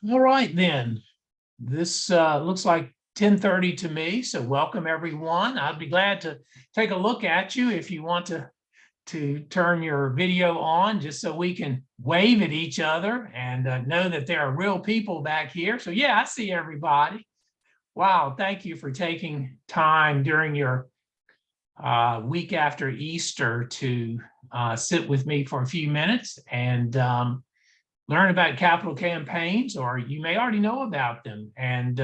All right, then. This looks like 10:30 to me, so welcome everyone. I'd be glad to take a look at you if you want to turn your video on, just so we can wave at each other and know that there are real people back here. So yeah, I see everybody. Wow, thank you for taking time during your week after Easter to sit with me for a few minutes and learn about capital campaigns, or you may already know about them and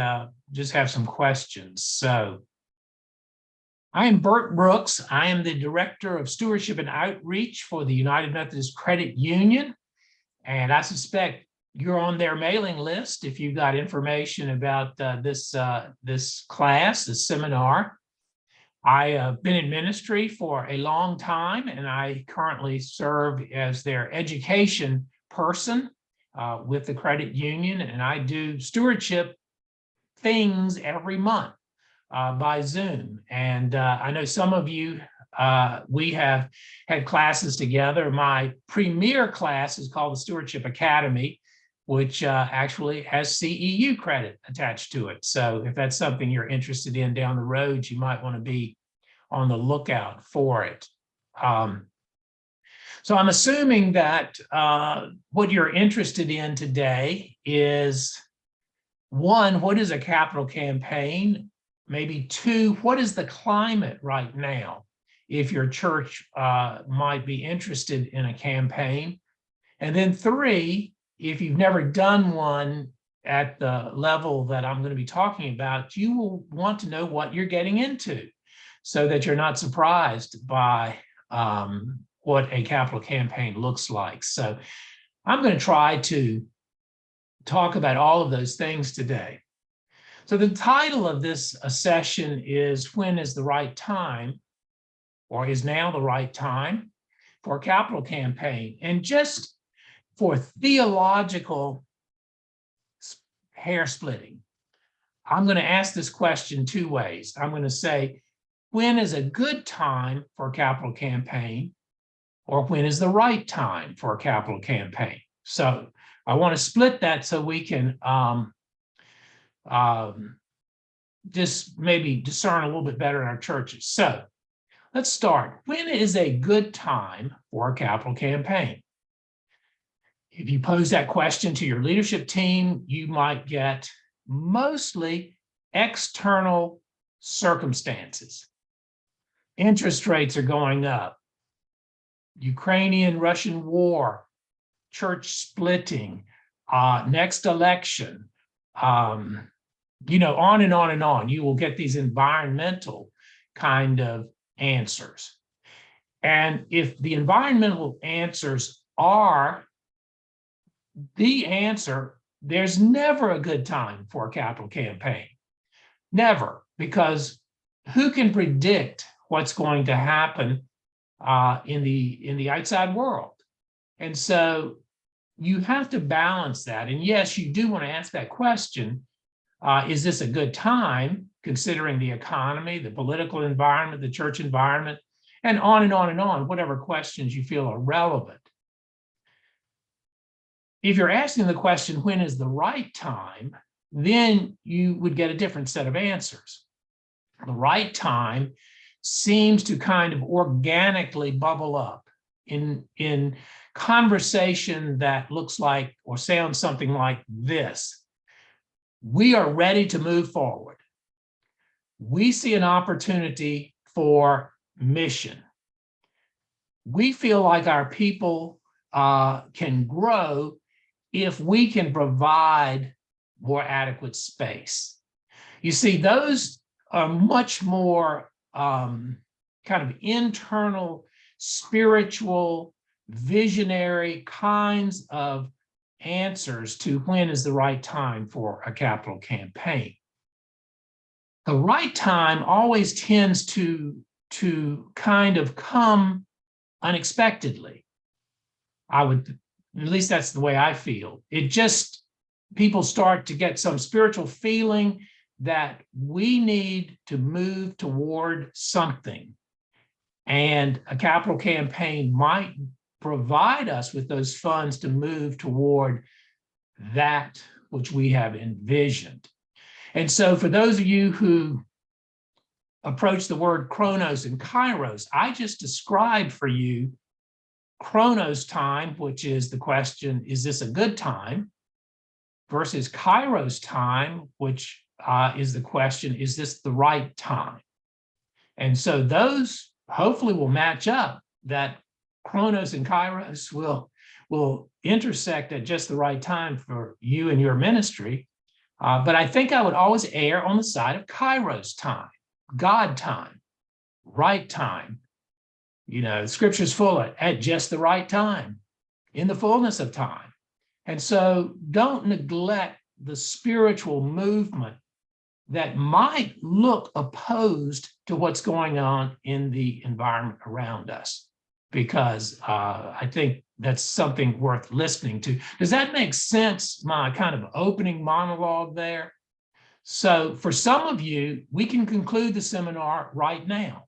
just have some questions. So I am Bert Brooks. I am the Director of Stewardship and Outreach for the United Methodist Credit Union. And I suspect you're on their mailing list if you've got information about this class, this seminar. I have been in ministry for a long time, and I currently serve as their education person with the credit union, and I do stewardship things every month by Zoom. And I know some of you, we have had classes together. My premier class is called the Stewardship Academy, which actually has CEU credit attached to it. So if that's something you're interested in down the road, you might want to be on the lookout for it. So I'm assuming that what you're interested in today is, one, what is a capital campaign? Maybe two, what is the climate right now? If your church might be interested in a campaign. And then three, if you've never done one at the level that I'm going to be talking about, you will want to know what you're getting into so that you're not surprised by what a capital campaign looks like. So I'm going to try to talk about all of those things today. So the title of this session is When is the Right Time, or is now the right time for a capital campaign? And just for theological hair splitting, I'm going to ask this question two ways. I'm going to say, when is a good time for a capital campaign? Or when is the right time for a capital campaign? So I want to split that so we can just maybe discern a little bit better in our churches. So let's start. When is a good time for a capital campaign? If you pose that question to your leadership team, you might get mostly external circumstances. Interest rates are going up. Ukrainian-Russian war, church splitting, next election, on and on and on. You will get these environmental kind of answers. And if the environmental answers are the answer, there's never a good time for a capital campaign. Never, because who can predict what's going to happen in the outside world? And so you have to balance that. And yes, you do want to ask that question, is this a good time, considering the economy, the political environment, the church environment, and on and on and on, whatever questions you feel are relevant. If you're asking the question, when is the right time, then you would get a different set of answers. The right time seems to kind of organically bubble up in conversation that looks like or sounds something like this. We are ready to move forward. We see an opportunity for mission. We feel like our people can grow if we can provide more adequate space. You see, those are much more kind of internal, spiritual, visionary kinds of answers to when is the right time for a capital campaign. The right time always tends to kind of come unexpectedly. At least that's the way I feel. People start to get some spiritual feeling that we need to move toward something. And a capital campaign might provide us with those funds to move toward that which we have envisioned. And so for those of you who approach the word chronos and kairos, I just described for you chronos time, which is the question, is this a good time? Versus kairos time, which is the question, is this the right time? And so those hopefully will match up, that chronos and kairos will intersect at just the right time for you and your ministry. But I think I would always err on the side of kairos time, God time, right time. You know, scripture's full of at just the right time, in the fullness of time. And so don't neglect the spiritual movement that might look opposed to what's going on in the environment around us, because I think that's something worth listening to. Does that make sense, my kind of opening monologue there? So for some of you, we can conclude the seminar right now.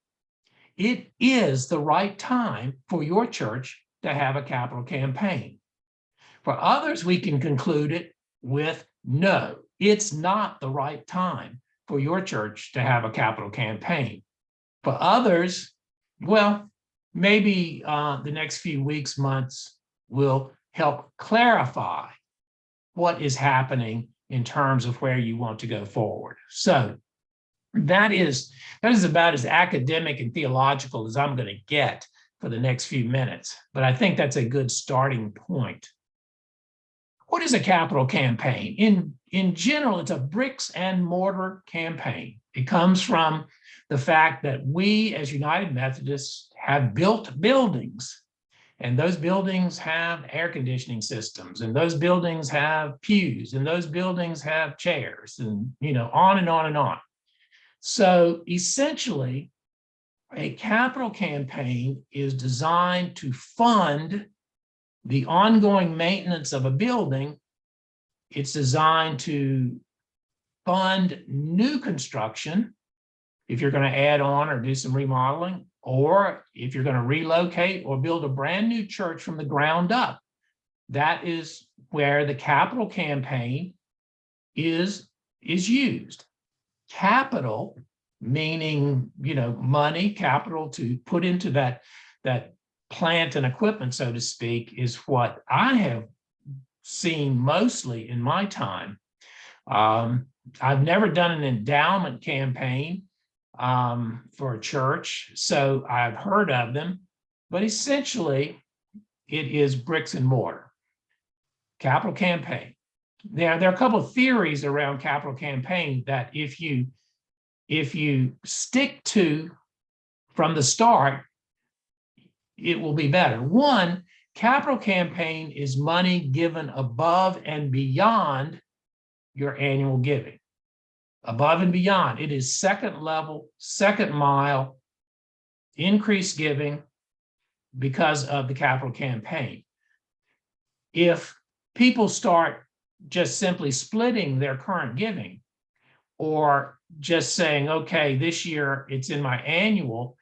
It is the right time for your church to have a capital campaign. For others, we can conclude it with no, it's not the right time for your church to have a capital campaign. For others, well, maybe the next few weeks, months will help clarify what is happening in terms of where you want to go forward. So that is about as academic and theological as I'm going to get for the next few minutes, but I think that's a good starting point. What is a capital campaign? In general, it's a bricks and mortar campaign. It comes from the fact that we as United Methodists have built buildings, and those buildings have air conditioning systems, and those buildings have pews, and those buildings have chairs, and on and on and on. So essentially, a capital campaign is designed to fund the ongoing maintenance of a building. It's designed to fund new construction, if you're going to add on or do some remodeling, or if you're going to relocate or build a brand new church from the ground up. That is where the capital campaign is used. Capital, meaning money, capital to put into that plant and equipment, so to speak, is what I have seen mostly in my time. I've never done an endowment campaign for a church, so I've heard of them, but essentially it is bricks and mortar. Capital campaign. There are a couple of theories around capital campaign that if you stick to from the start, it will be better. One, capital campaign is money given above and beyond your annual giving. Above and beyond. It is second level, second mile, increased giving because of the capital campaign. If people start just simply splitting their current giving, or just saying, okay, this year it's in my annual,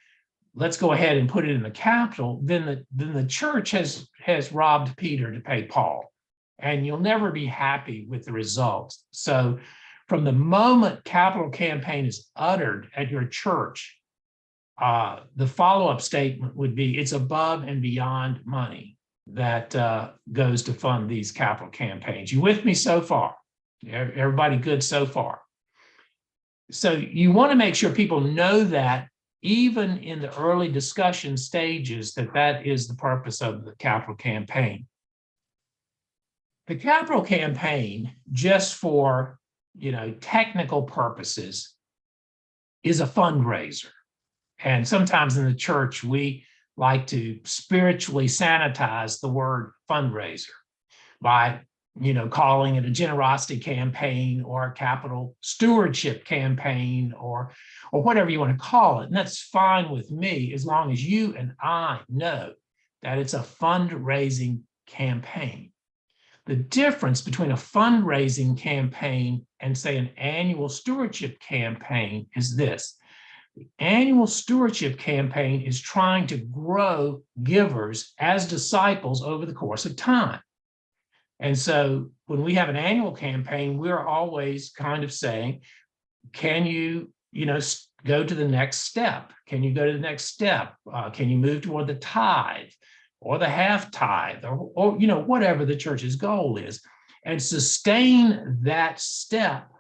let's go ahead and put it in the capital, then the church has robbed Peter to pay Paul, and you'll never be happy with the results. So from the moment capital campaign is uttered at your church, the follow-up statement would be, it's above and beyond money that goes to fund these capital campaigns. You with me so far? Everybody good so far? So you want to make sure people know that even in the early discussion stages, that is the purpose of the capital campaign. The capital campaign, just for technical purposes, is a fundraiser. And sometimes in the church, we like to spiritually sanitize the word fundraiser by calling it a generosity campaign or a capital stewardship campaign or whatever you want to call it. And that's fine with me, as long as you and I know that it's a fundraising campaign. The difference between a fundraising campaign and, say, an annual stewardship campaign is this. The annual stewardship campaign is trying to grow givers as disciples over the course of time. And so when we have an annual campaign, we're always kind of saying, can you, go to the next step? Can you go to the next step? Can you move toward the tithe or the half tithe or whatever the church's goal is, and sustain that step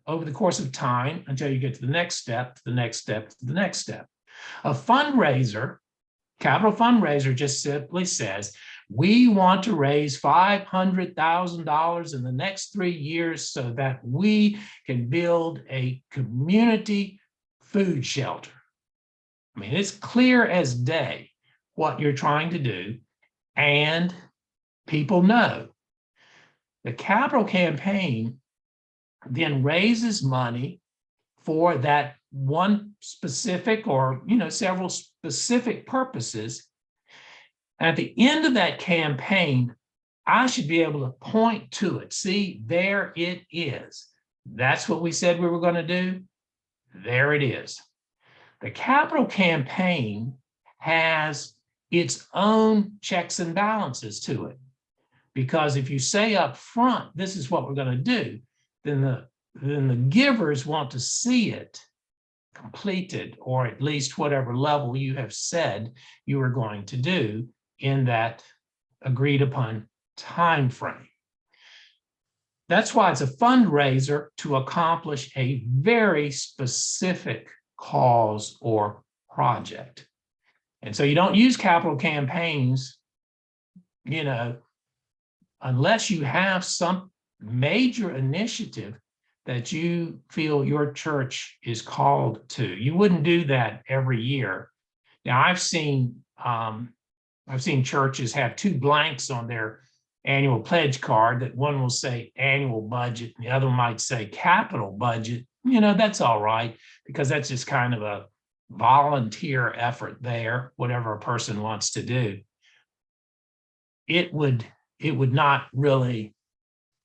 over the course of time until you get to the next step, to the next step, to the next step. A fundraiser, capital fundraiser, just simply says, we want to raise $500,000 in the next 3 years so that we can build a community food shelter. I mean, it's clear as day what you're trying to do, and people know. The capital campaign then raises money for that one specific or several specific purposes. And at the end of that campaign, I should be able to point to it. See, there it is. That's what we said we were going to do. There it is. The capital campaign has its own checks and balances to it. Because if you say up front, this is what we're going to do, then the givers want to see it completed, or at least whatever level you have said you are going to do in that agreed upon time frame. That's why it's a fundraiser to accomplish a very specific cause or project. And so you don't use capital campaigns, unless you have some major initiative that you feel your church is called to. You wouldn't do that every year. Now, I've seen churches have 2 blanks on their annual pledge card, that one will say annual budget and the other might say capital budget. That's all right, because that's just kind of a volunteer effort there, whatever a person wants to do. It would not really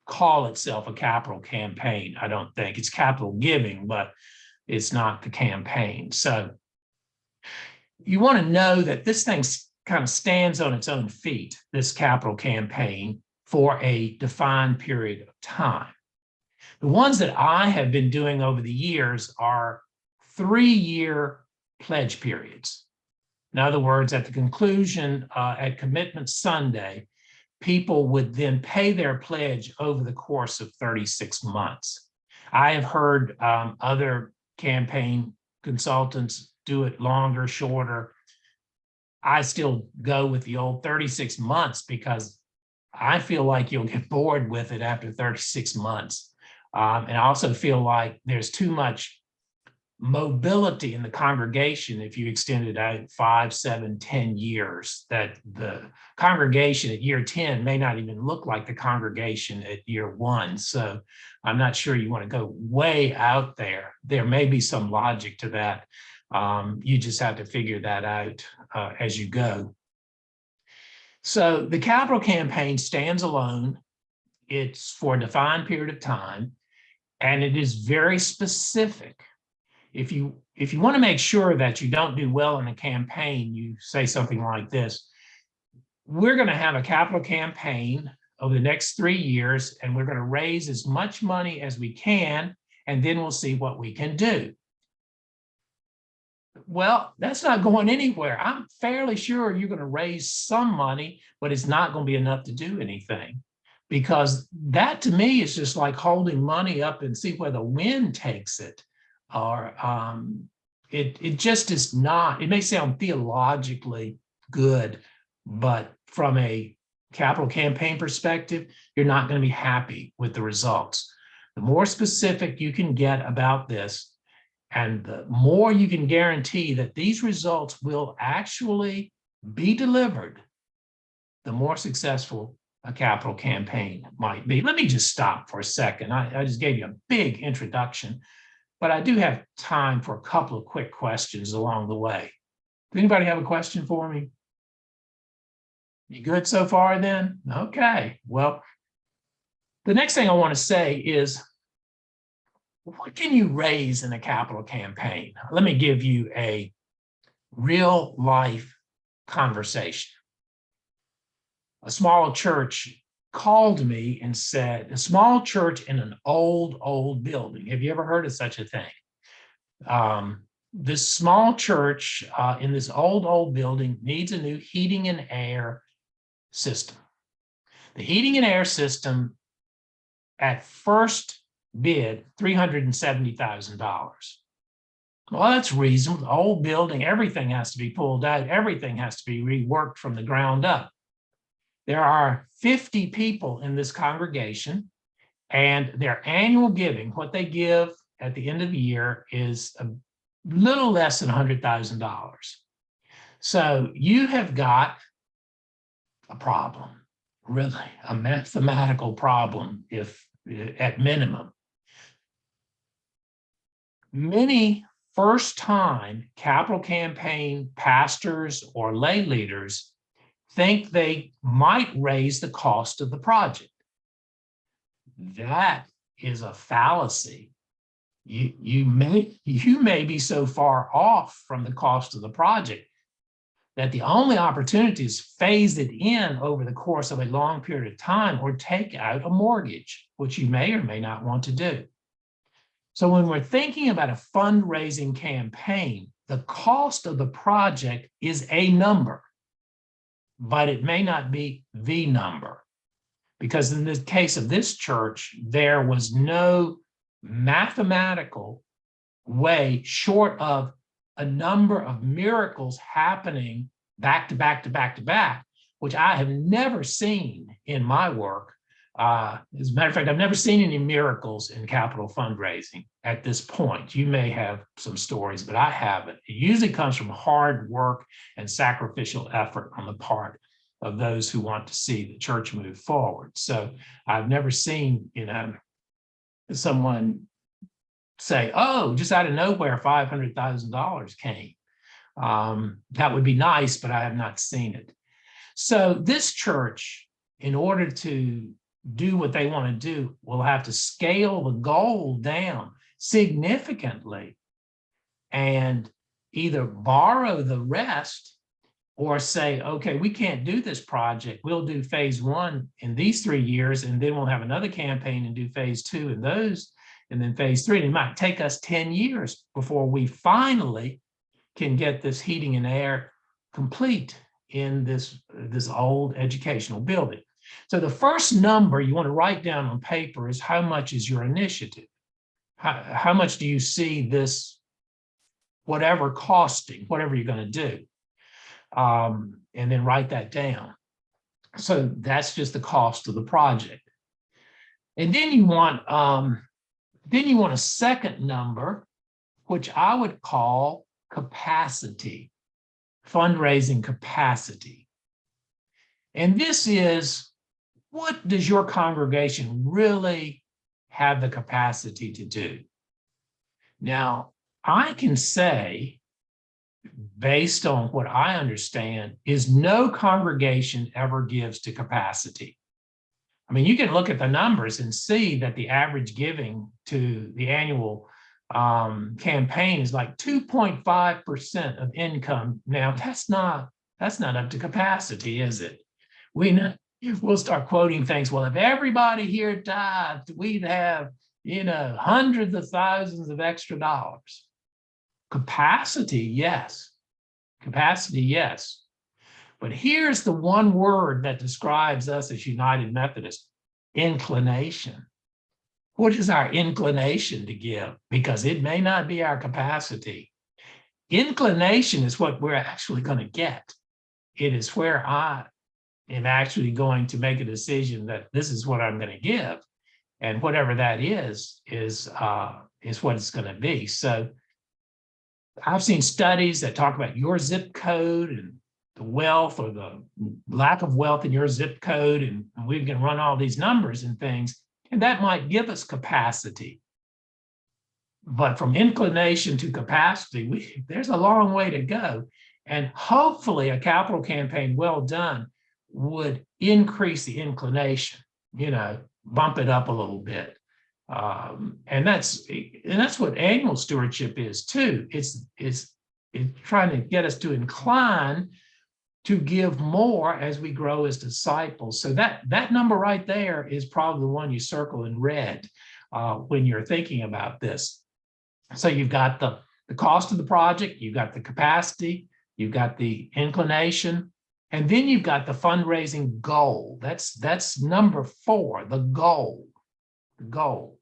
call itself a capital campaign, I don't think. It's capital giving, but it's not the campaign. So you want to know that this thing kind of stands on its own feet, this capital campaign, for a defined period of time. The ones that I have been doing over the years are 3-year pledge periods. In other words, at the conclusion, at Commitment Sunday, people would then pay their pledge over the course of 36 months. I have heard other campaign consultants do it longer, shorter. I still go with the old 36 months because I feel like you'll get bored with it after 36 months. And I also feel like there's too much mobility in the congregation if you extend it out 5, 7, 10 years, that the congregation at year 10 may not even look like the congregation at year 1. So I'm not sure you want to go way out there. There may be some logic to that. You just have to figure that out as you go. So the capital campaign stands alone. It's for a defined period of time, and it is very specific. If you want to make sure that you don't do well in a campaign, you say something like this: we're going to have a capital campaign over the next 3 years, and we're going to raise as much money as we can, and then we'll see what we can do. Well, that's not going anywhere. I'm fairly sure you're going to raise some money, but it's not going to be enough to do anything, because that to me is just like holding money up and see where the wind takes it. Or it just is not. It may sound theologically good, but from a capital campaign perspective, you're not going to be happy with the results. The more specific you can get about this, and the more you can guarantee that these results will actually be delivered, the more successful a capital campaign might be. Let me just stop for a second. I just gave you a big introduction, but I do have time for a couple of quick questions along the way. Does anybody have a question for me? You good so far then? Okay. Well, the next thing I want to say is, what can you raise in a capital campaign? Let me give you a real life conversation. A small church called me and said, a small church in an old building. Have you ever heard of such a thing? This small church in this old building needs a new heating and air system. The heating and air system at first bid $370,000. Well, that's reasonable. The old building, everything has to be pulled out. Everything has to be reworked from the ground up. There are 50 people in this congregation, and their annual giving, what they give at the end of the year, is a little less than $100,000. So you have got a problem, really, a mathematical problem, if at minimum. Many first-time capital campaign pastors or lay leaders think they might raise the cost of the project. That is a fallacy. You may be so far off from the cost of the project that the only opportunity is phase it in over the course of a long period of time, or take out a mortgage, which you may or may not want to do. So when we're thinking about a fundraising campaign, the cost of the project is a number, but it may not be the number. Because in the case of this church, there was no mathematical way, short of a number of miracles happening back to back to back to back, which I have never seen in my work. As a matter of fact, I've never seen any miracles in capital fundraising at this point. You may have some stories, but I haven't. It usually comes from hard work and sacrificial effort on the part of those who want to see the church move forward. So I've never seen, someone say, oh, just out of nowhere, $500,000 came. That would be nice, but I have not seen it. So this church, in order to do what they want to do, will have to scale the goal down significantly and either borrow the rest or say, okay, we can't do this project. We'll do phase one in these 3 years, and then we'll have another campaign and do phase two in those, and then phase three. And it might take us 10 years before we finally can get this heating and air complete in this old educational building. So the first number you want to write down on paper is, how much is your initiative? How much do you see this, whatever costing, whatever you're going to do? And then write that down. So that's just the cost of the project. And then you want a second number, which I would call capacity, fundraising capacity. And this is, what does your congregation really have the capacity to do? Now, I can say, based on what I understand, is no congregation ever gives to capacity. I mean, you can look at the numbers and see that the average giving to the annual campaign is like 2.5% of income. Now, that's not up to capacity, is it? We'll start quoting things. Well, if everybody here tithed, we'd have, hundreds of thousands of extra dollars. Capacity, yes. Capacity, yes. But here's the one word that describes us as United Methodists: inclination. What is our inclination to give? Because it may not be our capacity. Inclination is what we're actually going to get. It is where I am actually going to make a decision that this is what I'm going to give. And whatever that is what it's going to be. So I've seen studies that talk about your zip code and the wealth or the lack of wealth in your zip code, and we can run all these numbers and things, and that might give us capacity. But from inclination to capacity, there's a long way to go. And hopefully a capital campaign well done would increase the inclination, bump it up a little bit. And that's what annual stewardship is too. It's trying to get us to incline to give more as we grow as disciples. So that number right there is probably the one you circle in red when you're thinking about this. So you've got the cost of the project, you've got the capacity, you've got the inclination, and then you've got the fundraising goal. That's number 4, the goal. The goal.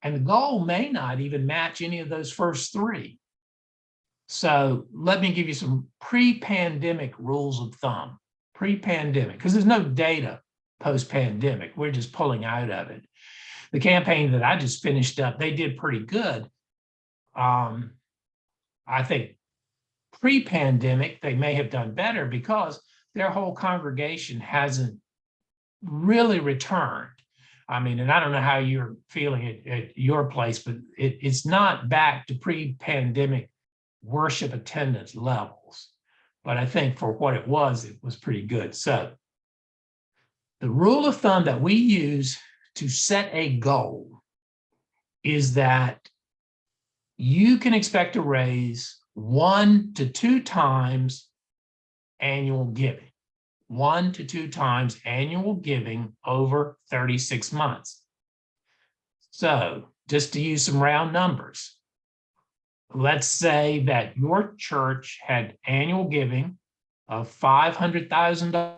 And the goal may not even match any of those first 3. So let me give you some pre-pandemic rules of thumb. Pre-pandemic, because there's no data post-pandemic. We're just pulling out of it. The campaign that I just finished up, they did pretty good. I think pre-pandemic, they may have done better because their whole congregation hasn't really returned. I mean, and I don't know how you're feeling at your place, but it's not back to pre-pandemic worship attendance levels. But I think for what it was pretty good. So the rule of thumb that we use to set a goal is that you can expect to raise 1 to 2 times annual giving. 1 to 2 times annual giving over 36 months. So just to use some round numbers, let's say that your church had annual giving of $500,000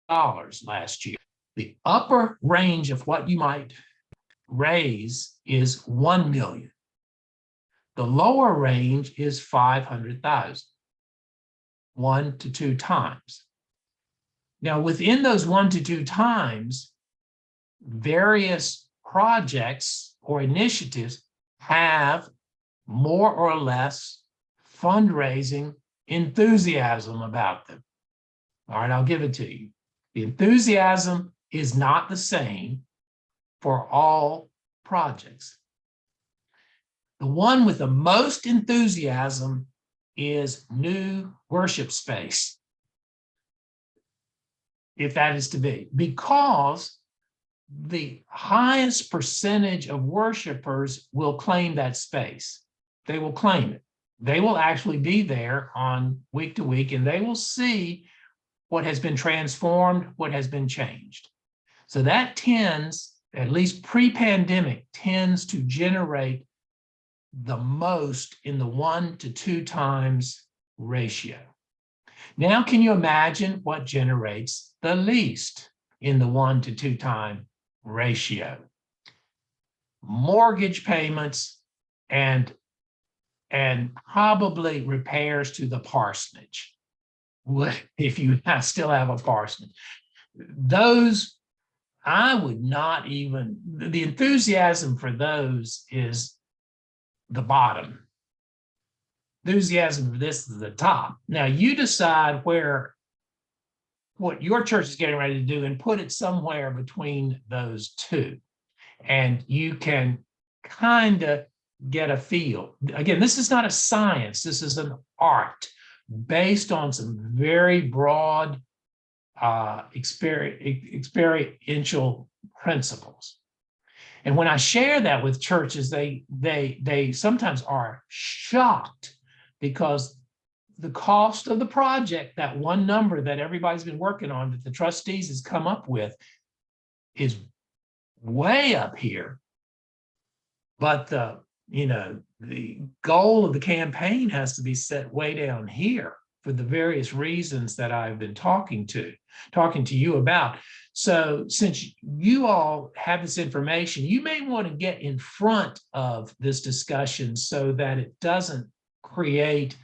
last year. The upper range of what you might raise is 1 million. The lower range is 500,000. 1 to 2 times. Now, within those 1 to 2 times, various projects or initiatives have more or less fundraising enthusiasm about them. All right, I'll give it to you. The enthusiasm is not the same for all projects. The one with the most enthusiasm is new worship space, if that is to be, because the highest percentage of worshipers will claim that space. They will claim it. They will actually be there on week to week, and they will see what has been transformed, what has been changed. So that tends, at least pre-pandemic, tends to generate the most in the 1 to 2 times ratio. Now, can you imagine what generates the least in the 1 to 2 time ratio? Mortgage payments and probably repairs to the parsonage, if you still have a parsonage. Those, I would not even, the enthusiasm for those is the bottom. Enthusiasm for this is the top. Now you decide what your church is getting ready to do and put it somewhere between those two. And you can kind of get a feel. Again, this is not a science. This is an art based on some very broad experiential principles. And when I share that with churches, they sometimes are shocked because the cost of the project, that one number that everybody's been working on, that the trustees has come up with, is way up here. But the goal of the campaign has to be set way down here for the various reasons that I've been talking to you about. So since you all have this information, you may want to get in front of this discussion so that it doesn't create,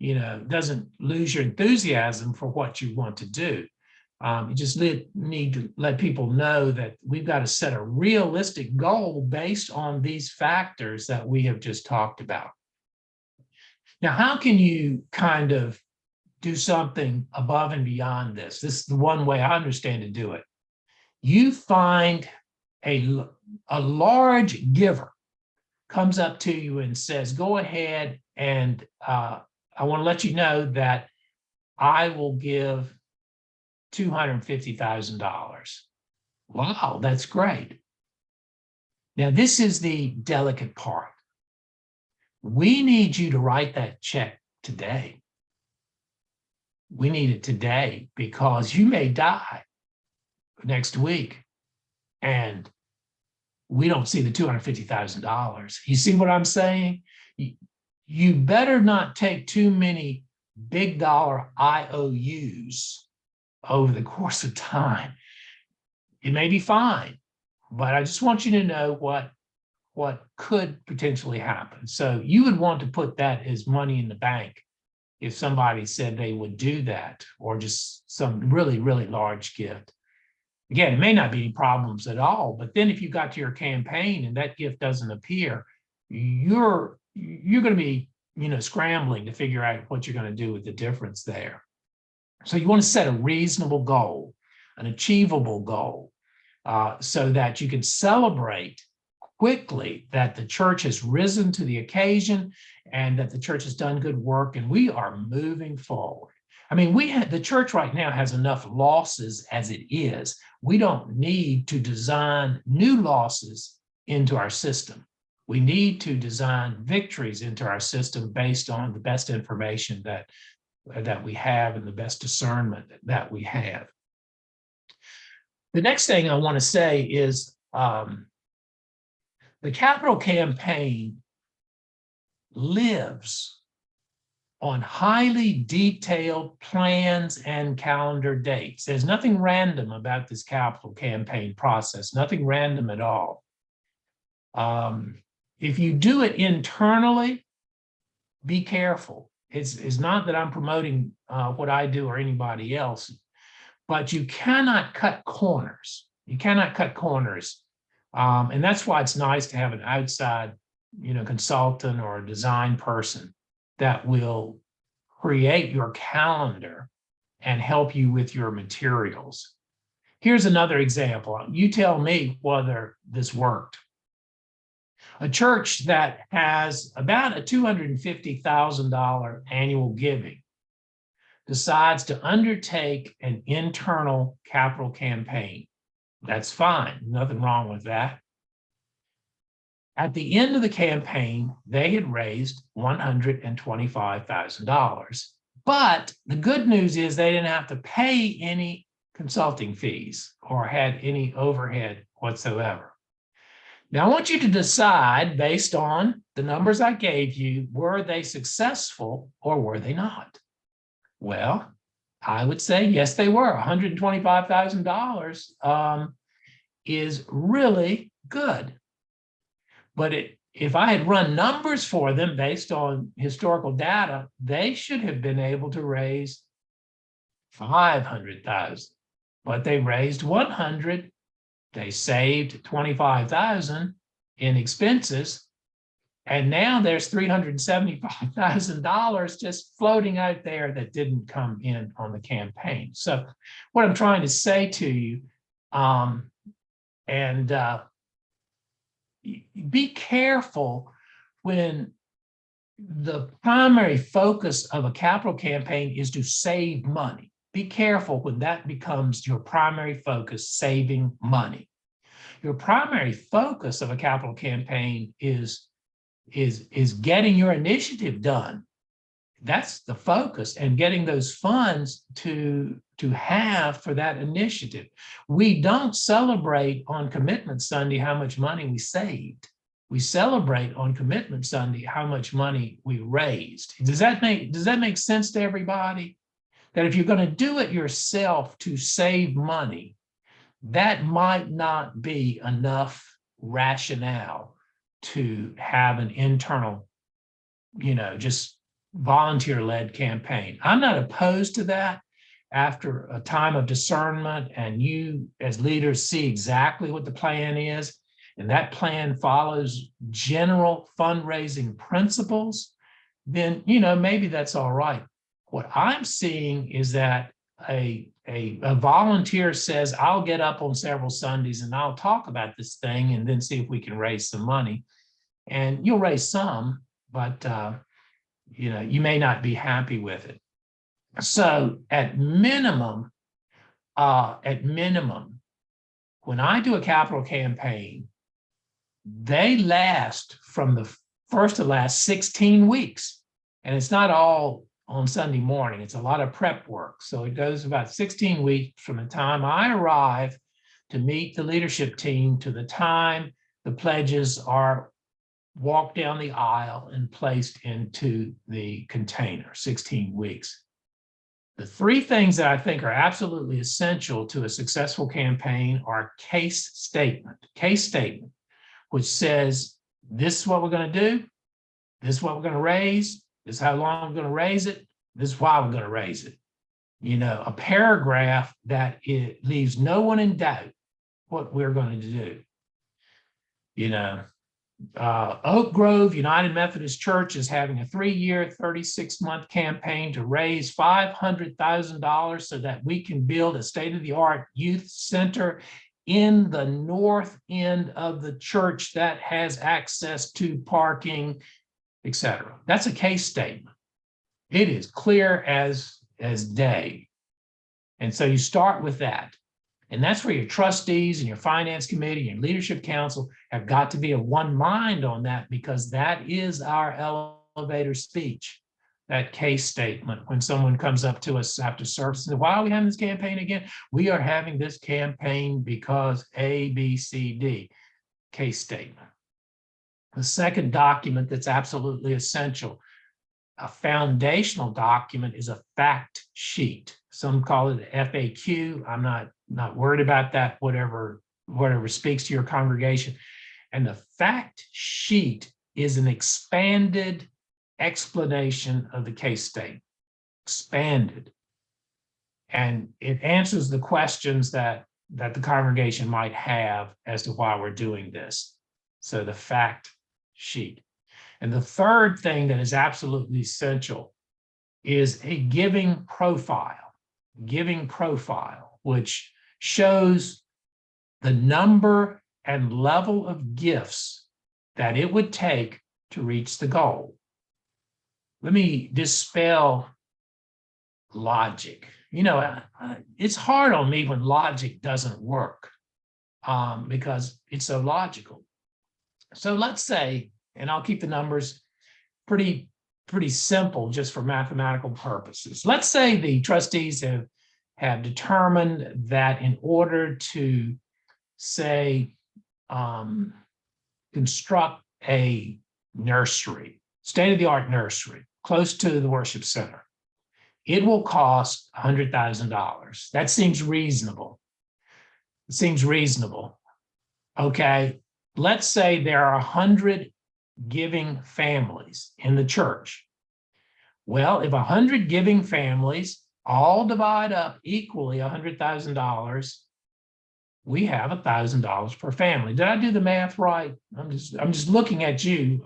doesn't lose your enthusiasm for what you want to do. You just need to let people know that we've got to set a realistic goal based on these factors that we have just talked about. Now, how can you kind of do something above and beyond this? This is the one way I understand to do it. You find a large giver comes up to you and says, go ahead and I want to let you know that I will give $250,000. Wow, that's great. Now, this is the delicate part. We need you to write that check today. We need it today because you may die next week and we don't see the $250,000. You see what I'm saying? You better not take too many big dollar IOUs over the course of time. It may be fine, but I just want you to know what could potentially happen. So you would want to put that as money in the bank if somebody said they would do that, or just some really, really large gift. Again, it may not be any problems at all, but then if you got to your campaign and that gift doesn't appear, you're going to be, scrambling to figure out what you're going to do with the difference there. So you want to set a reasonable goal, an achievable goal, so that you can celebrate quickly that the church has risen to the occasion and that the church has done good work and we are moving forward. I mean, the church right now has enough losses as it is. We don't need to design new losses into our system. We need to design victories into our system based on the best information that we have and the best discernment that we have. The next thing I want to say is the capital campaign lives on highly detailed plans and calendar dates. There's nothing random about this capital campaign process, nothing random at all. If you do it internally, be careful. It's not that I'm promoting what I do or anybody else, but you cannot cut corners. You cannot cut corners. And that's why it's nice to have an outside, consultant or a design person that will create your calendar and help you with your materials. Here's another example. You tell me whether this worked. A church that has about a $250,000 annual giving decides to undertake an internal capital campaign. That's fine, nothing wrong with that. At the end of the campaign, they had raised $125,000. But the good news is they didn't have to pay any consulting fees or had any overhead whatsoever. Now, I want you to decide based on the numbers I gave you, were they successful or were they not? Well, I would say, yes, they were. $125,000 is really good. But if I had run numbers for them based on historical data, they should have been able to raise $500,000. But they raised $100,000. They saved $25,000 in expenses. And now there's $375,000 just floating out there that didn't come in on the campaign. So what I'm trying to say to you, be careful when the primary focus of a capital campaign is to save money. Be careful when that becomes your primary focus, saving money. Your primary focus of a capital campaign is getting your initiative done. That's the focus, and getting those funds to have for that initiative. We don't celebrate on Commitment Sunday how much money we saved. We celebrate on Commitment Sunday how much money we raised. Does that make sense to everybody? That if you're going to do it yourself to save money, that might not be enough rationale to have an internal, just volunteer-led campaign. I'm not opposed to that after a time of discernment and you as leaders see exactly what the plan is, and that plan follows general fundraising principles, then, maybe that's all right. What I'm seeing is that a volunteer says, I'll get up on several Sundays and I'll talk about this thing and then see if we can raise some money. And you'll raise some, but you may not be happy with it. So at minimum, when I do a capital campaign, they last from the first to last 16 weeks. And it's not all on Sunday morning. It's a lot of prep work. So it goes about 16 weeks from the time I arrive to meet the leadership team to the time the pledges are walked down the aisle and placed into the container, 16 weeks. The three things that I think are absolutely essential to a successful campaign are case statement, which says, this is what we're going to do. This is what we're going to raise. This is how long we're going to raise it. This is why we're going to raise it. You know, a paragraph that it leaves no one in doubt what we're going to do. You know, Oak Grove United Methodist Church is having a 3-year, 36-month campaign to raise $500,000 so that we can build a state-of-the-art youth center in the north end of the church that has access to parking, etc. That's a case statement. It is clear as day. And so you start with that. And that's where your trustees and your finance committee and leadership council have got to be of one mind on that, because that is our elevator speech, that case statement. When someone comes up to us after service and says, why are we having this campaign again? We are having this campaign because A, B, C, D, case statement. The second document that's absolutely essential, a foundational document, is a fact sheet. Some call it FAQ. I'm not worried about that, whatever speaks to your congregation. And the fact sheet is an expanded explanation of the case statement, expanded. And it answers the questions that the congregation might have as to why we're doing this. So the fact sheet. And the third thing that is absolutely essential is a giving profile, which shows the number and level of gifts that it would take to reach the goal. Let me dispel logic. You know, it's hard on me when logic doesn't work because it's so logical. So let's say, and I'll keep the numbers pretty simple just for mathematical purposes. Let's say the trustees have determined that in order to, say, construct a nursery, state-of-the-art nursery, close to the worship center, it will cost $100,000. That seems reasonable. It seems reasonable. Okay, let's say there are 100 giving families in the church. Well, if 100 giving families all divide up equally $100,000, we have $1,000 per family. Did I do the math right? I'm just looking at you.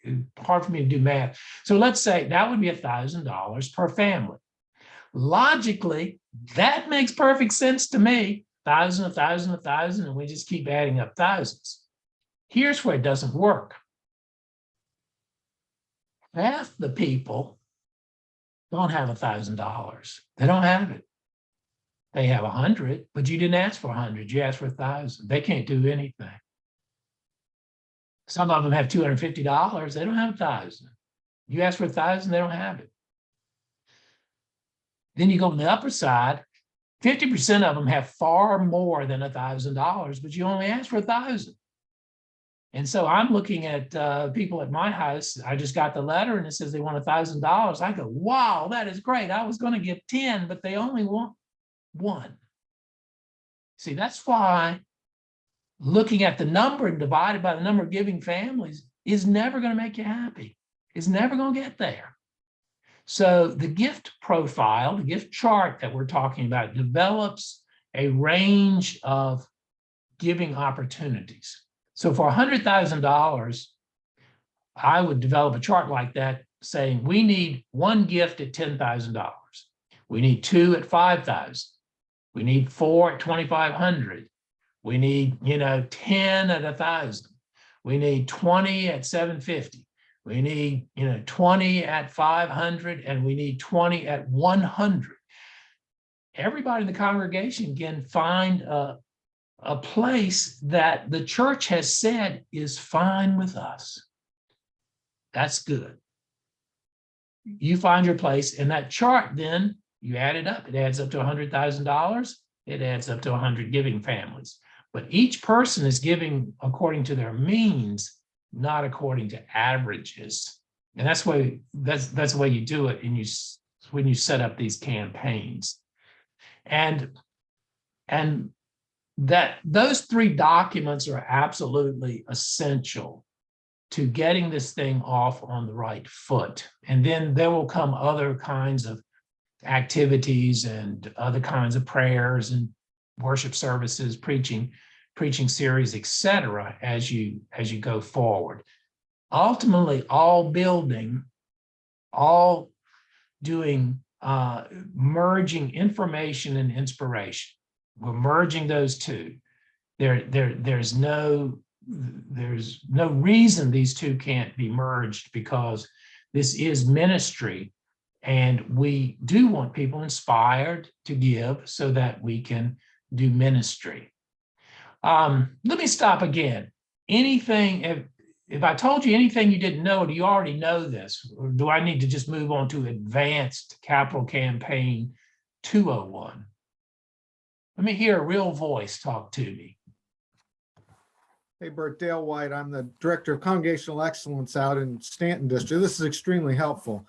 It's hard for me to do math. So let's say that would be $1,000 per family. Logically, that makes perfect sense to me. 1,000, 1,000, 1,000, and we just keep adding up thousands. Here's where it doesn't work. Half the people don't have $1,000. They don't have it. They have 100, but you didn't ask for 100. You asked for 1,000. They can't do anything. Some of them have $250. They don't have 1,000. You ask for 1,000, they don't have it. Then you go on the upper side, 50% of them have far more than $1,000, but you only ask for 1,000. And so I'm looking at people at my house. I just got the letter and it says they want $1,000. I go, wow, that is great. I was going to give 10, but they only want 1. See, that's why looking at the number and divided by the number of giving families is never going to make you happy. It's never going to get there. So the gift profile, the gift chart that we're talking about, develops a range of giving opportunities. So for $100,000, I would develop a chart like that saying we need 1 gift at $10,000. We need 2 at $5,000. We need 4 at $2,500. We need, 10 at $1,000. We need 20 at $750. We need, 20 at $500, and we need 20 at $100. Everybody in the congregation can find a place that the church has said is fine with us. That's good. you find your place in that chart, then you add it up. It adds up to $100,000. It adds up to 100 giving families. But each person is giving according to their means, not according to averages. And that's the way you do it. And when you set up these campaigns, and that those three documents are absolutely essential to getting this thing off on the right foot. And then there will come other kinds of activities and other kinds of prayers and worship services, preaching series, etc., as you go forward. Ultimately, all doing merging information and inspiration. We're merging those two. There's no reason these two can't be merged, because this is ministry, and we do want people inspired to give so that we can do ministry. Let me stop again. Anything, if I told you anything you didn't know, do you already know this? Or do I need to just move on to Advanced Capital Campaign 201? Let me hear a real voice talk to me. Hey, Bert, Dale White. I'm the Director of Congregational Excellence out in Stanton District. This is extremely helpful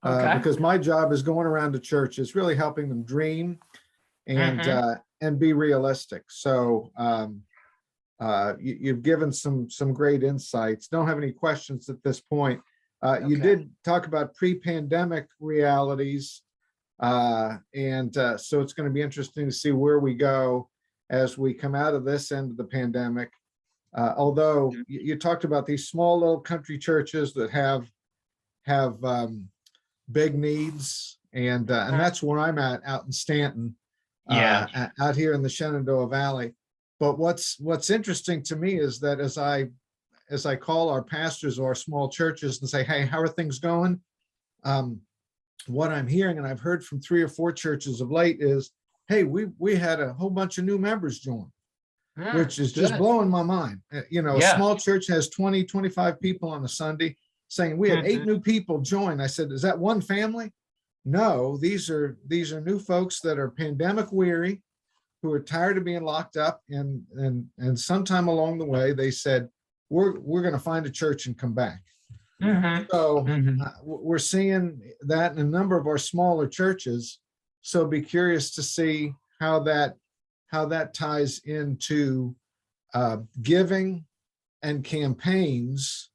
because my job is going around to churches, really helping them dream and be realistic. So you've given some great insights. Don't have any questions at this point. You did talk about pre-pandemic realities. So it's going to be interesting to see where we go as we come out of this end of the pandemic. Although you talked about these small little country churches that have big needs, and that's where I'm at, out in Stanton, out here in the Shenandoah Valley. But what's interesting to me is that as I call our pastors of our small churches and say, hey, how are things going? What I'm hearing, and I've heard from 3 or 4 churches of late, is, hey, we had a whole bunch of new members join, which is just blowing my mind. A small church has 20, 25 people on a Sunday, saying we had 8 new people join. I said, is that one family? No, these are new folks that are pandemic weary, who are tired of being locked up, and sometime along the way they said, we're going to find a church and come back. So we're seeing that in a number of our smaller churches. So be curious to see how that ties into giving and campaigns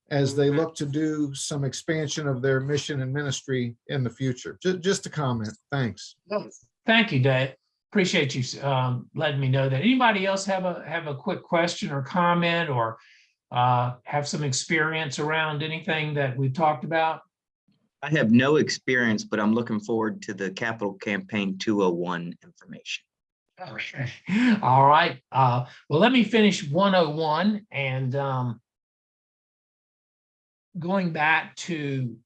as they look to do some expansion of their mission and ministry in the future. Just a comment. Thanks. Thank you, Dave. Appreciate you letting me know that. Anybody else have a quick question or comment, or have some experience around anything that we've talked about? I have no experience, but I'm looking forward to the Capital Campaign 201 information. Okay. All right. Well, let me finish 101, and going back to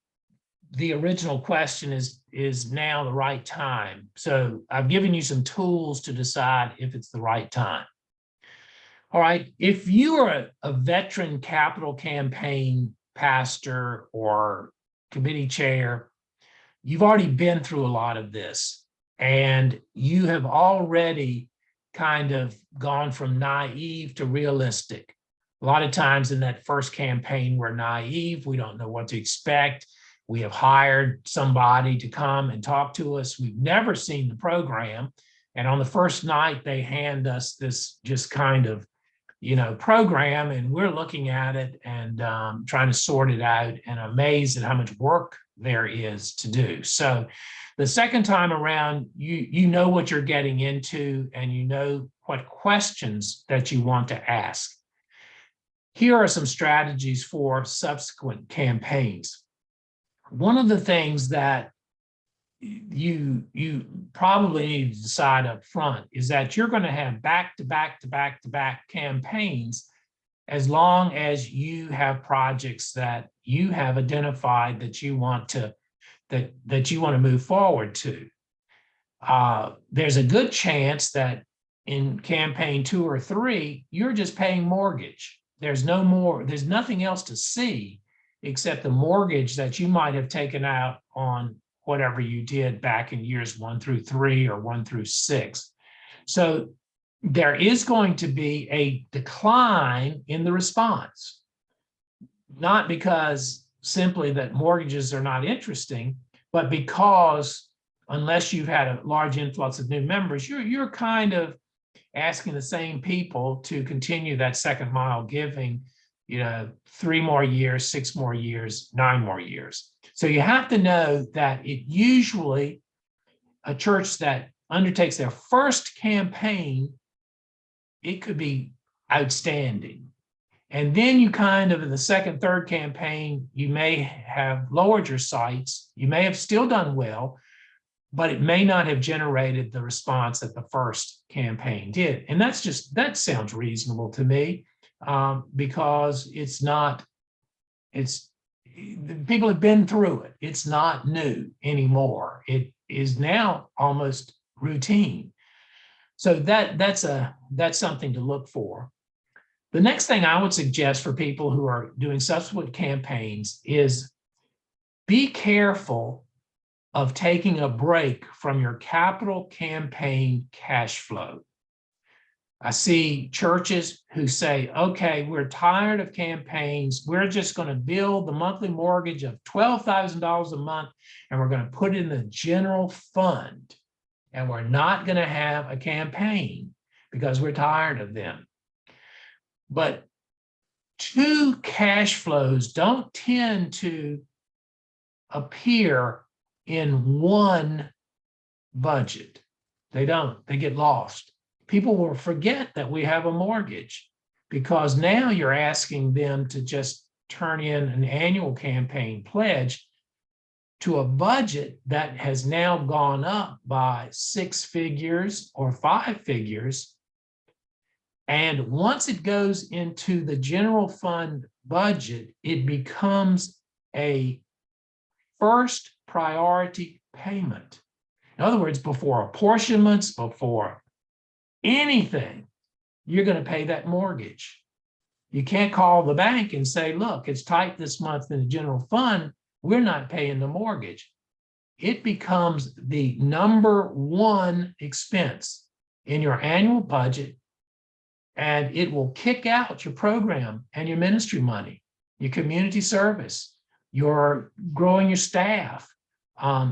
the original question, is now the right time? So I've given you some tools to decide if it's the right time. All right. If you are a veteran capital campaign pastor or committee chair, you've already been through a lot of this, and you have already kind of gone from naive to realistic. A lot of times in that first campaign, we're naive. We don't know what to expect. We have hired somebody to come and talk to us. We've never seen the program. And on the first night, they hand us this just kind of, program, and we're looking at it and trying to sort it out, and amazed at how much work there is to do. So the second time around, you know what you're getting into, and you know what questions that you want to ask. Here are some strategies for subsequent campaigns. One of the things that you probably need to decide up front is that you're going to have back-to-back campaigns, as long as you have projects that you have identified that you want to move forward to. There's a good chance that in campaign 2 or 3, you're just paying mortgage. There's nothing else to see. except the mortgage that you might have taken out on whatever you did back in years 1 through 3 or 1 through 6. So there is going to be a decline in the response, not because simply that mortgages are not interesting, but because unless you've had a large influx of new members, you're kind of asking the same people to continue that second mile giving, 3 more years, 6 more years, 9 more years. So you have to know that it usually, a church that undertakes their first campaign, it could be outstanding. And then you kind of, in the second, third campaign, you may have lowered your sights. You may have still done well, but it may not have generated the response that the first campaign did. And that sounds reasonable to me, because people have been through it. It's not new anymore. It is now almost routine. So that's something to look for. The next thing I would suggest for people who are doing subsequent campaigns is be careful of taking a break from your capital campaign cash flow. I see churches who say, okay, we're tired of campaigns. We're just going to build the monthly mortgage of $12,000 a month, and we're going to put it in the general fund. And we're not going to have a campaign because we're tired of them. But two cash flows don't tend to appear in one budget. They don't. They get lost. People will forget that we have a mortgage because now you're asking them to just turn in an annual campaign pledge to a budget that has now gone up by 6 figures or 5 figures. And once it goes into the general fund budget, it becomes a first priority payment. In other words, before apportionments, before anything, you're going to pay that mortgage. You can't call the bank and say, look, it's tight this month in the general fund. We're not paying the mortgage. It becomes the number one expense in your annual budget, and it will kick out your program and your ministry money, your community service, your growing your staff,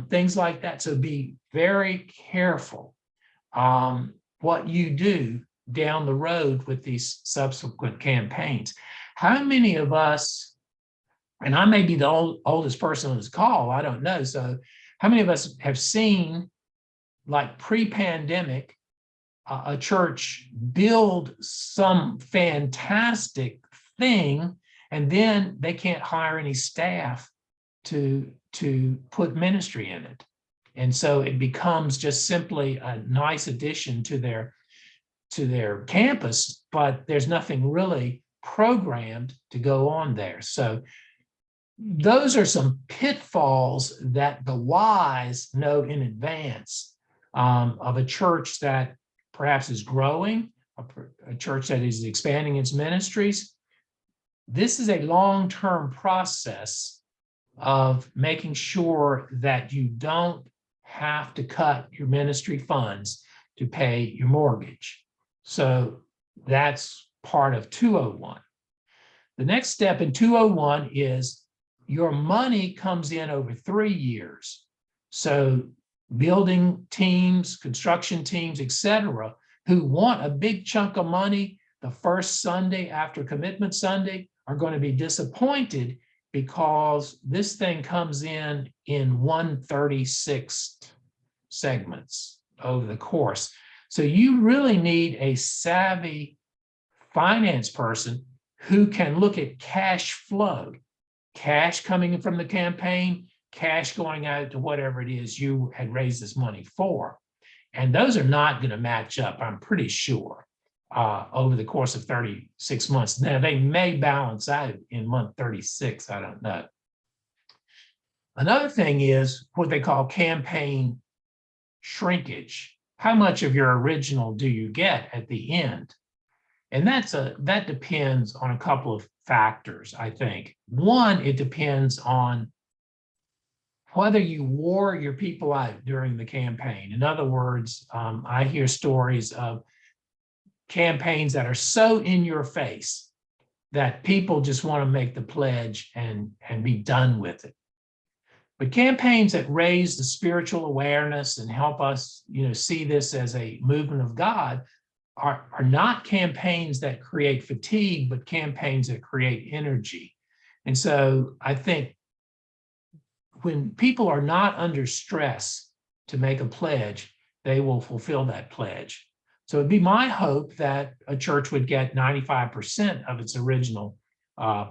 things like that. So be very careful what you do down the road with these subsequent campaigns. How many of us, and I may be the oldest person on this call, I don't know. So how many of us have seen, like pre-pandemic, a church build some fantastic thing, and then they can't hire any staff to put ministry in it. And so it becomes just simply a nice addition to their campus, but there's nothing really programmed to go on there. So those are some pitfalls that the wise know in advance of a church that perhaps is growing, a church that is expanding its ministries. This is a long-term process of making sure that you don't have to cut your ministry funds to pay your mortgage. So that's part of 201. The next step in 201 is your money comes in over 3 years. So building teams, construction teams, etc., who want a big chunk of money the first Sunday after Commitment Sunday are going to be disappointed because this thing comes in 1/36 segments over the course. So you really need a savvy finance person who can look at cash flow, cash coming in from the campaign, cash going out to whatever it is you had raised this money for. And those are not going to match up, I'm pretty sure, over the course of 36 months. Now, they may balance out in month 36, I don't know. Another thing is what they call campaign shrinkage. How much of your original do you get at the end? And that depends on a couple of factors, I think. One, it depends on whether you wore your people out during the campaign. In other words, I hear stories of campaigns that are so in your face that people just want to make the pledge and be done with it. But campaigns that raise the spiritual awareness and help us, see this as a movement of God are not campaigns that create fatigue, but campaigns that create energy. And so I think when people are not under stress to make a pledge, they will fulfill that pledge. So it'd be my hope that a church would get 95% of its original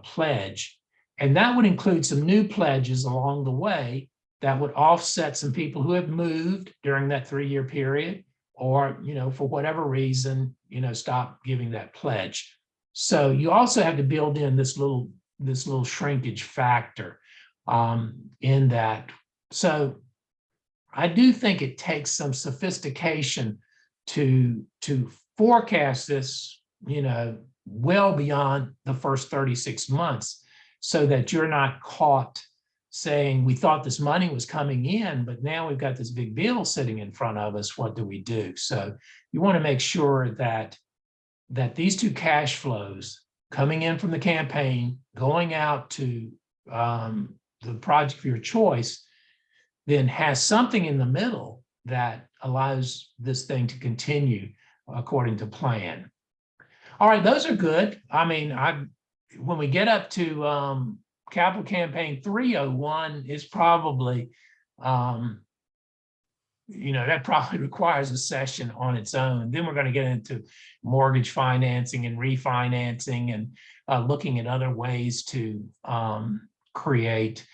pledge. And that would include some new pledges along the way that would offset some people who have moved during that 3-year period, or, for whatever reason, stop giving that pledge. So you also have to build in this little shrinkage factor in that. So I do think it takes some sophistication to forecast this, well beyond the first 36 months, so that you're not caught saying, we thought this money was coming in, but now we've got this big bill sitting in front of us. What do we do? So you want to make sure that these two cash flows coming in from the campaign, going out to the project of your choice, then has something in the middle that allows this thing to continue according to plan. All right, those are good. I mean, when we get up to Capital Campaign 301 is probably, that probably requires a session on its own. Then we're going to get into mortgage financing and refinancing and looking at other ways to create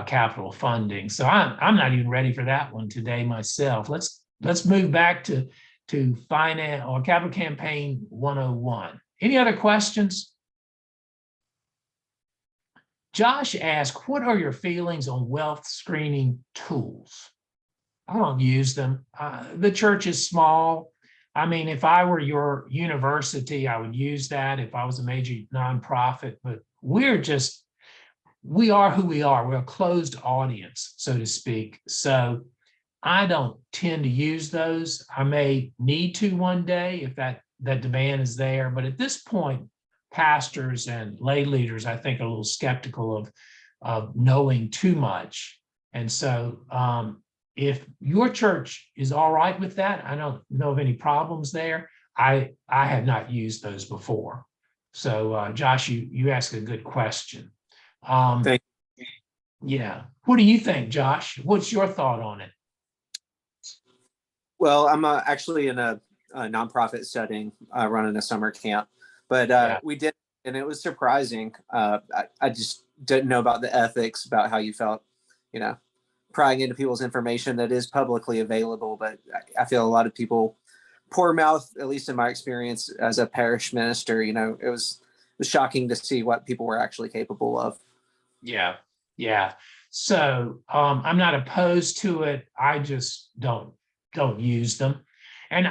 capital funding. So I'm not even ready for that one today myself. Let's move back to finance or Capital Campaign 101. Any other questions? Josh asked, what are your feelings on wealth screening tools? I don't use them. The church is small. I mean, if I were your university, I would use that if I was a major nonprofit, but we are who we are. We're a closed audience, so to speak. So I don't tend to use those. I may need to one day if that demand is there. But at this point, pastors and lay leaders, I think, are a little skeptical of knowing too much. And so if your church is all right with that, I don't know of any problems there. I have not used those before. So Josh, you asked a good question. Thank you. Yeah. What do you think, Josh? What's your thought on it? Well, I'm actually in a nonprofit setting running a summer camp, but we did, and it was surprising. I just didn't know about the ethics, about how you felt, prying into people's information that is publicly available. But I feel a lot of people poor mouth, at least in my experience as a parish minister. It was shocking to see what people were actually capable of. Yeah. So I'm not opposed to it. I just don't use them. And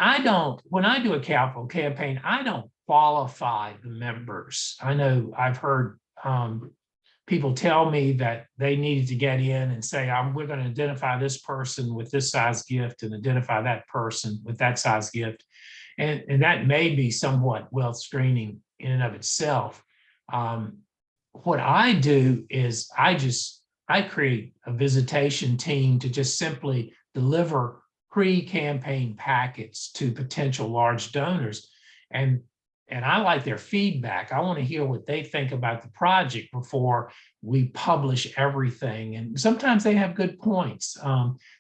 when I do a capital campaign, I don't qualify the members. I know I've heard people tell me that they needed to get in and say, we're going to identify this person with this size gift and identify that person with that size gift. And that may be somewhat wealth screening in and of itself. What I do is I create a visitation team to just simply deliver pre-campaign packets to potential large donors. And I like their feedback. I want to hear what they think about the project before we publish everything. And sometimes they have good points.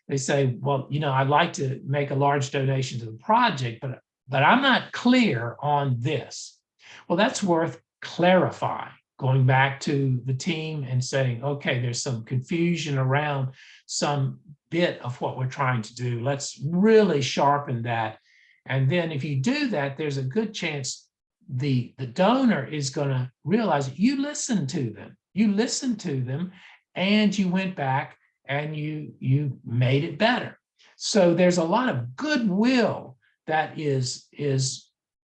They say, well, I'd like to make a large donation to the project, but I'm not clear on this. Well, that's worth clarifying. Going back to the team and saying, okay, there's some confusion around some bit of what we're trying to do. Let's really sharpen that. And then if you do that, there's a good chance the donor is going to realize you listened to them. You listened to them and you went back and you made it better. So there's a lot of goodwill that is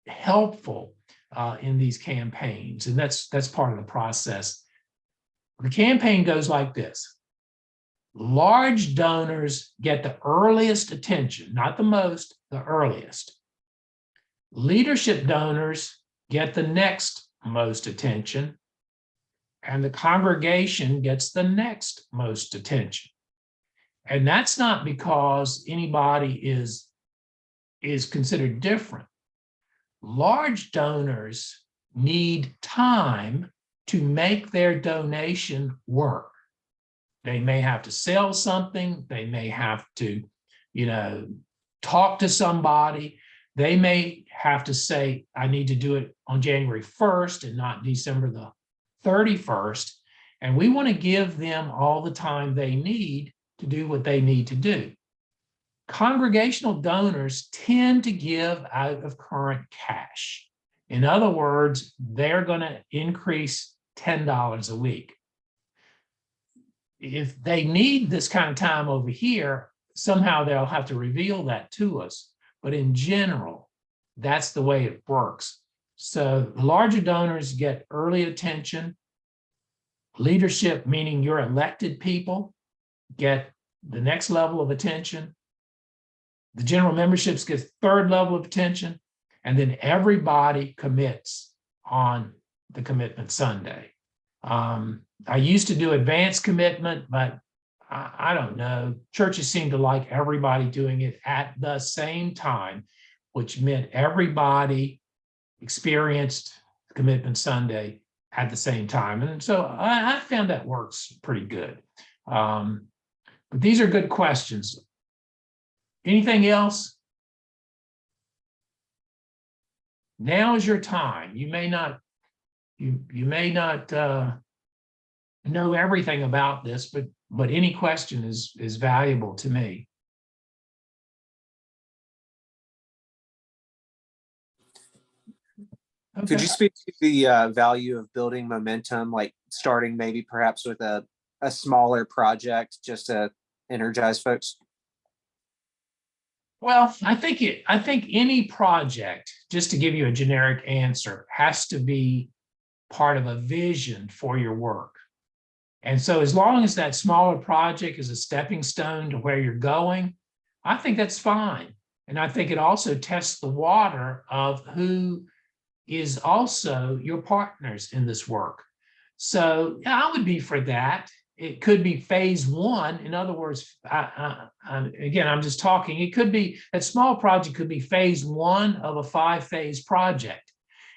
helpful in these campaigns, and that's part of the process. The campaign goes like this. Large donors get the earliest attention, not the most, the earliest. Leadership donors get the next most attention, and the congregation gets the next most attention. And that's not because anybody is considered different. Large donors need time to make their donation work. They may have to sell something. They may have to, talk to somebody. They may have to say, I need to do it on January 1st and not December the 31st. And we want to give them all the time they need to do what they need to do. Congregational donors tend to give out of current cash. In other words, they're going to increase $10 a week. If they need this kind of time over here, somehow they'll have to reveal that to us. But in general, that's the way it works. So larger donors get early attention. Leadership, meaning your elected people, get the next level of attention. The general memberships get third level of attention, and then everybody commits on the Commitment Sunday. I used to do advanced commitment, but I don't know. Churches seem to like everybody doing it at the same time, which meant everybody experienced Commitment Sunday at the same time. And so I found that works pretty good. But these are good questions. Anything else? Now is your time. You may not know everything about this, but any question is valuable to me. Okay. Could you speak to the value of building momentum, like starting maybe perhaps with a smaller project just to energize folks? Well, I think any project, just to give you a generic answer, has to be part of a vision for your work. And so as long as that smaller project is a stepping stone to where you're going, I think that's fine. And I think it also tests the water of who is also your partners in this work. So yeah, I would be for that. It could be phase one. In other words, again, I'm just talking, it could be, that small project could be phase one of a 5-phase project.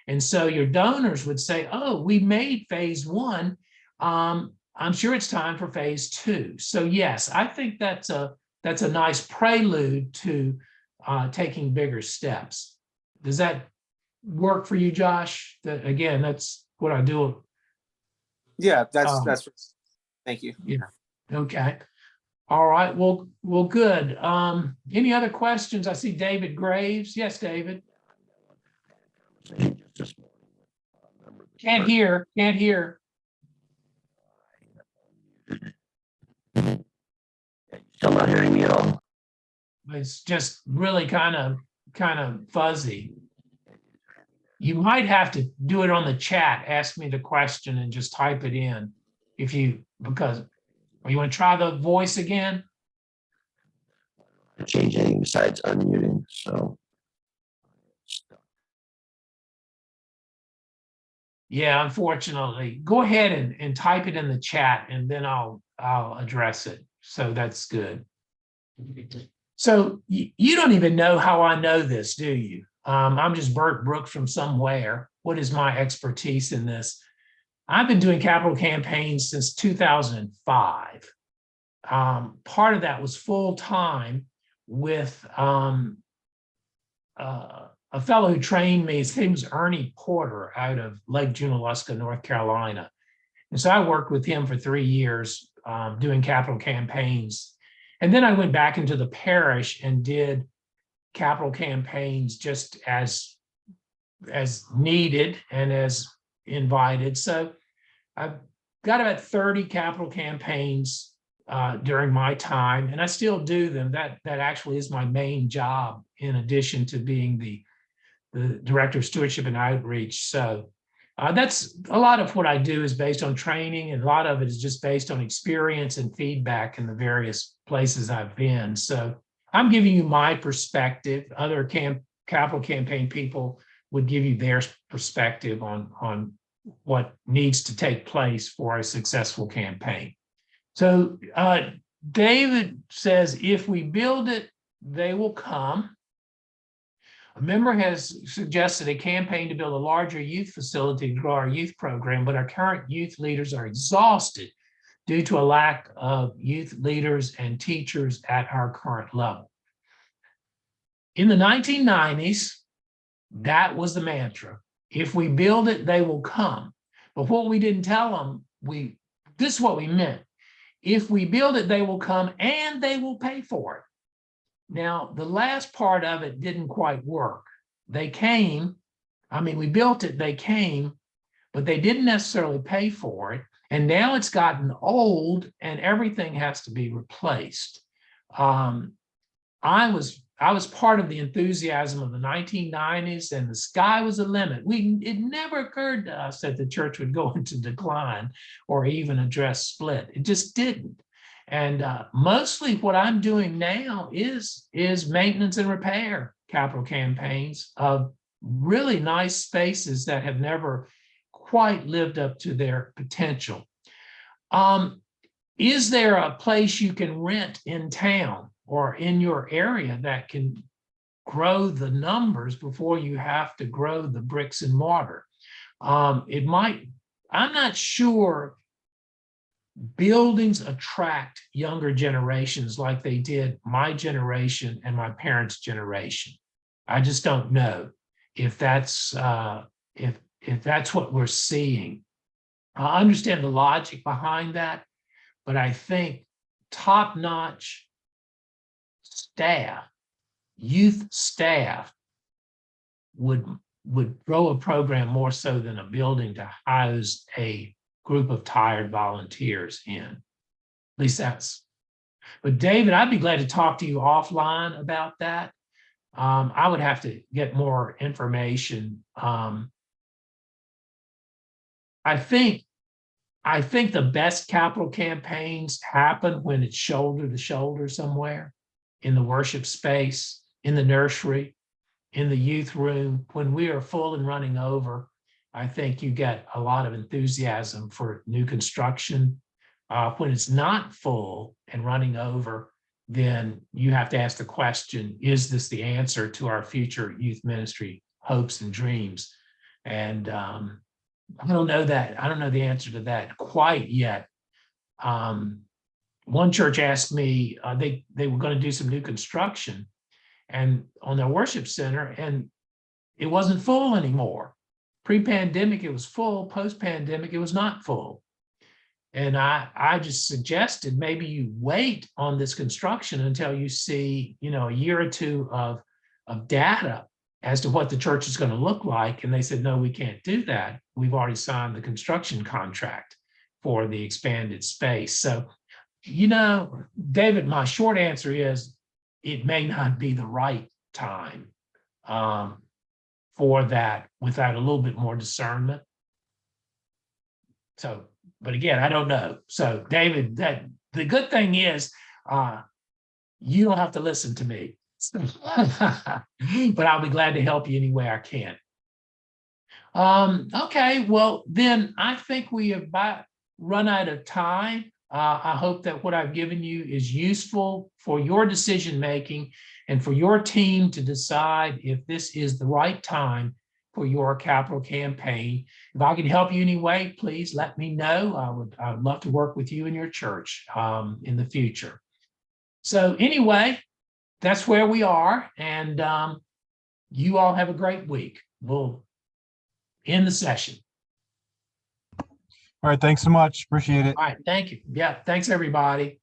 And so your donors would say, oh, we made phase one. I'm sure it's time for phase two. So yes, I think that's a nice prelude to taking bigger steps. Does that work for you, Josh? Again, that's what I do. Yeah, that's thank you. Yeah. Okay. All right. Well, good. Any other questions? I see David Graves. Yes, David. Can't hear. Still not hearing me at all? It's just really kind of fuzzy. You might have to do it on the chat. Ask me the question and just type it in or you want to try the voice again? Change anything besides unmuting, so. Yeah, unfortunately. Go ahead and type it in the chat and then I'll address it. So that's good. So you don't even know how I know this, do you? I'm just Bert Brooks from somewhere. What is my expertise in this? I've been doing capital campaigns since 2005. Part of that was full-time with a fellow who trained me. His name was Ernie Porter out of Lake Junaluska, North Carolina. And so I worked with him for 3 years doing capital campaigns. And then I went back into the parish and did capital campaigns just as needed and as invited. So I've got about 30 capital campaigns during my time, and I still do them. That actually is my main job, in addition to being the the Director of Stewardship and Outreach. So that's a lot of what I do is based on training, and a lot of it is just based on experience and feedback in the various places I've been. So I'm giving you my perspective. Other capital campaign people would give you their perspective on what needs to take place for a successful campaign. So David says, if we build it, they will come. A member has suggested a campaign to build a larger youth facility to grow our youth program, but our current youth leaders are exhausted due to a lack of youth leaders and teachers at our current level. In the 1990s, that was the mantra. If we build it, they will come. But what we didn't tell them, this is what we meant. If we build it, they will come and they will pay for it. Now, the last part of it didn't quite work. They came, we built it, they came, but they didn't necessarily pay for it. And now it's gotten old and everything has to be replaced. I was part of the enthusiasm of the 1990s, and the sky was the limit. It never occurred to us that the church would go into decline or even address split. It just didn't. And mostly what I'm doing now is maintenance and repair capital campaigns of really nice spaces that have never quite lived up to their potential. Is there a place you can rent in town or in your area that can grow the numbers before you have to grow the bricks and mortar? I'm not sure buildings attract younger generations like they did my generation and my parents' generation. I just don't know if that's what we're seeing. I understand the logic behind that, but I think top-notch staff, youth staff would grow a program more so than a building to house a group of tired volunteers in. At least that's. But David, I'd be glad to talk to you offline about that. I would have to get more information. I think the best capital campaigns happen when it's shoulder to shoulder somewhere, in the worship space, in the nursery, in the youth room. When we are full and running over, I think you get a lot of enthusiasm for new construction. When it's not full and running over, then you have to ask the question, is this the answer to our future youth ministry hopes and dreams? And I don't know that. I don't know the answer to that quite yet. One church asked me, they were going to do some new construction and on their worship center, and it wasn't full anymore. Pre-pandemic, it was full. Post-pandemic, it was not full. And I just suggested maybe you wait on this construction until you see, a year or two of data as to what the church is going to look like. And they said, no, we can't do that. We've already signed the construction contract for the expanded space. So, David, my short answer is it may not be the right time for that without a little bit more discernment. So, but again, I don't know. So David, the good thing is you don't have to listen to me, but I'll be glad to help you any way I can. Okay, well, then I think we have run out of time. I hope that what I've given you is useful for your decision-making and for your team to decide if this is the right time for your capital campaign. If I can help you in any way, please let me know. I would love to work with you and your church in the future. So anyway, that's where we are. And you all have a great week. We'll end the session. All right. Thanks so much. Appreciate it. All right. Thank you. Yeah. Thanks, everybody.